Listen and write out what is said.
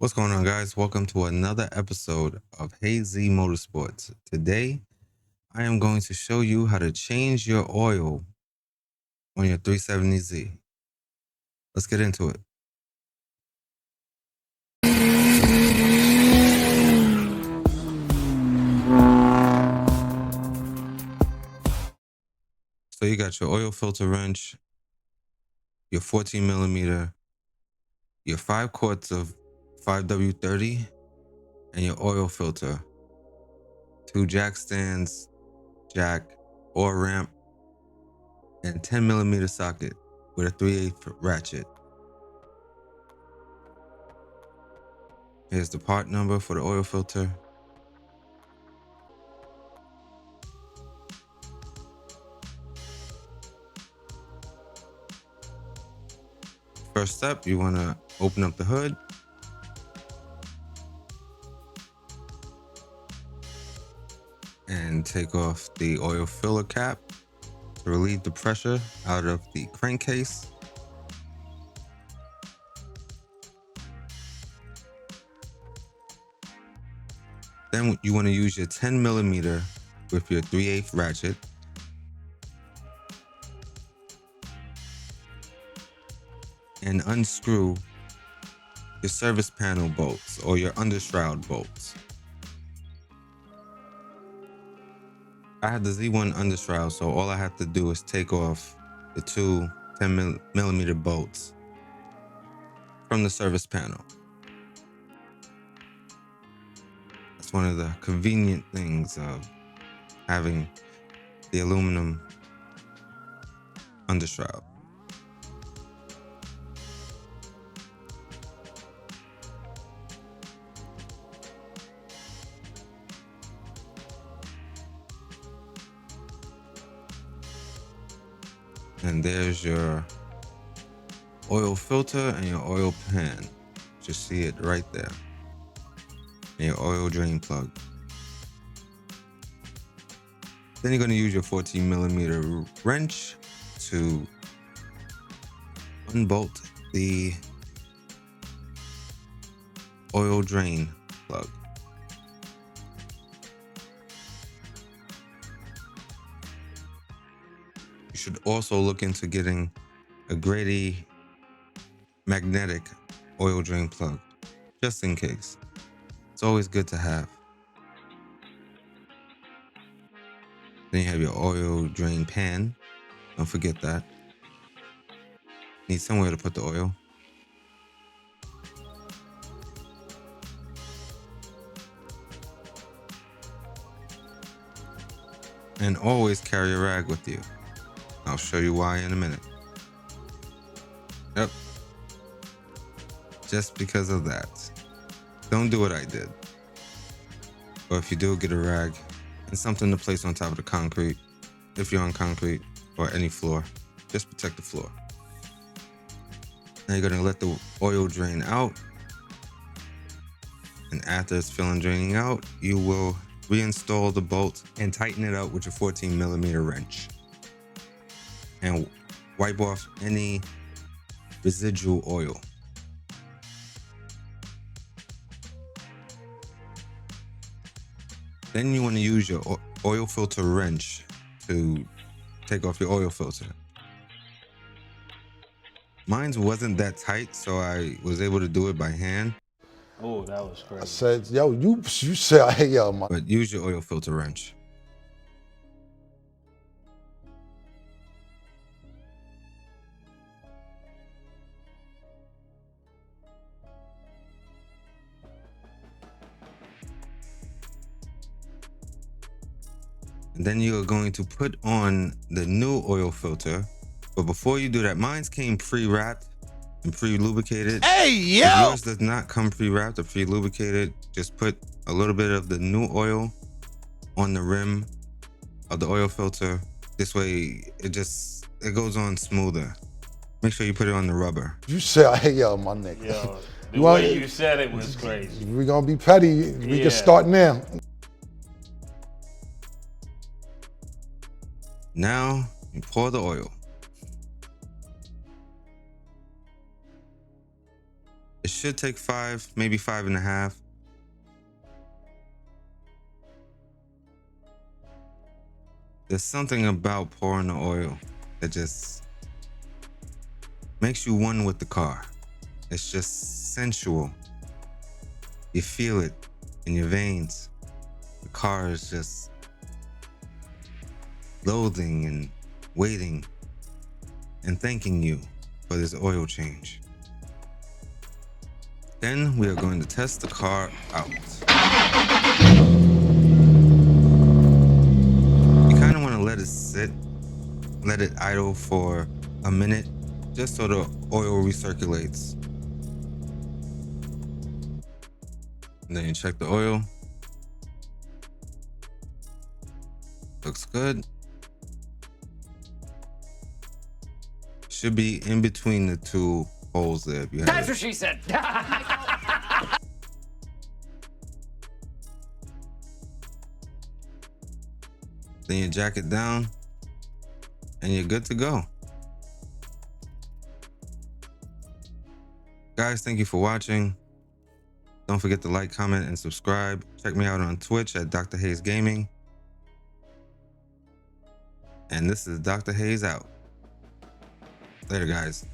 What's going on, guys? Welcome to another episode of Haze Z Motorsports. Today, I am going to show you how to change your oil on your 370Z. Let's get into it. So you got your oil filter wrench, your 14 millimeter, your 5 quarts of 5W30, and your oil filter, 2 jack stands, jack or ramp, and 10 millimeter socket with a 3/8 ratchet. Here's the part number for the oil filter. First step, you want to open up the hood. And take off the oil filler cap to relieve the pressure out of the crankcase. Then you want to use your 10 millimeter with your 3/8 ratchet. And unscrew your service panel bolts or your undershroud bolts. I had the Z1 undershroud, so all I have to do is take off the 2 10 millimeter bolts from the service panel. That's one of the convenient things of having the aluminum undershroud. And there's your oil filter and your oil pan. Just see it right there. And your oil drain plug. Then you're going to use your 14 millimeter wrench to unbolt the oil drain plug. You should also look into getting a Grady magnetic oil drain plug, just in case. It's always good to have. Then you have your oil drain pan. Don't forget that. Need somewhere to put the oil. And always carry a rag with you. I'll show you why in a minute. Yep. Just because of that. Don't do what I did. Or if you do, get a rag and something to place on top of the concrete. If you're on concrete or any floor, just protect the floor. Now you're gonna let the oil drain out. And after it's filling draining out, you will reinstall the bolt and tighten it out with your 14 millimeter wrench. And wipe off any residual oil. Then you want to use your oil filter wrench to take off your oil filter. Mine wasn't that tight, so I was able to do it by hand. Oh, that was crazy. I said, yo, you said, hey, yo, my. But use your oil filter wrench. And then you are going to put on the new oil filter. But before you do that, mine came pre-wrapped and pre-lubricated. Hey, yo! If yours does not come pre-wrapped or pre-lubricated, just put a little bit of the new oil on the rim of the oil filter. This way, it goes on smoother. Make sure you put it on the rubber. You said, hey, yo, my nigga. Yo, the way you said it was crazy. We're going to be petty. We Yeah. can start now. Now, you pour the oil. It should take 5, maybe 5.5. There's something about pouring the oil that just makes you one with the car. It's just sensual. You feel it in your veins. The car is just loathing and waiting and thanking you for this oil change. Then we are going to test the car out. You kind of want to let it sit, let it idle for a minute, just so the oil recirculates. And then you check the oil. Looks good. Should be in between the two holes there. If you have That's it. what she said. Then you jack it down and you're good to go. Guys, thank you for watching. Don't forget to like, comment, and subscribe. Check me out on Twitch at Dr. Haze Gaming. And this is Dr. Haze out. Later, guys.